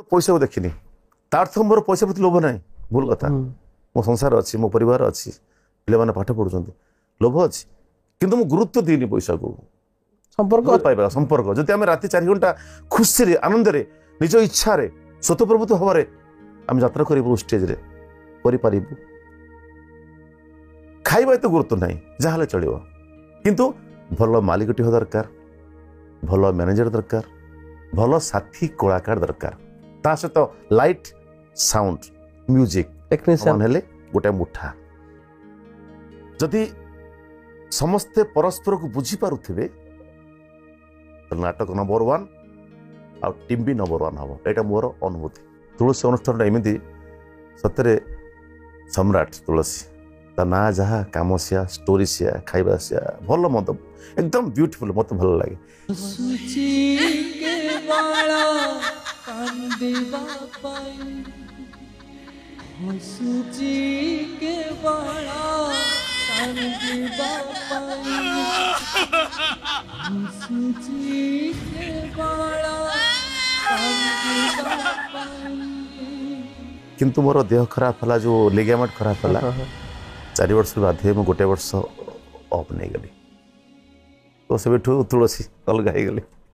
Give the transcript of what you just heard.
पैसा को देखनी तार मोर पैसा प्रति लोभ ना भूल कथा मो संसार अच्छी मो परिवार अच्छी पे पाठ पढ़ुं लोभ अच्छी किंतु मु गुरुत्व दीनी पैसा को संपर्क पाइबा संपर्क जदि आम राति 4 घंटा खुशी आनंद निज इच्छा स्वतःप्रभुत्व हबारे आम यात्रा करूँ स्टेज रे खाइबा तो गुरुत्व ना जहाँ चलो किंतु भल मालिकटी हो दरकार भल मैनेजर दरकार भल साथी कलाकार दरकार ता सहित लाइट साउंड म्यूजिक टेक्नीशियन हेले गोटे मुठा जदि समस्ते परस्पर को बुझी पारुथिबे नाटक नंबर 1 आ टीम भी नंबर 1 हम एटा मोर अनुभूति तुलसी अनुष्ठान एमती सतरे सम्राट तुलसी ता ना जहा काम सिया स्टोरी सिया खाइबा सिया भल मत एकदम ब्यूटीफुल मत भल लगे किंतु मोर देह खराब हला जो लिगामेंट खराब हला 4 वर्ष बाध्य मैं गोटे वर्ष ऑफ नहीं गली तो से तुलसी अलग हो गली।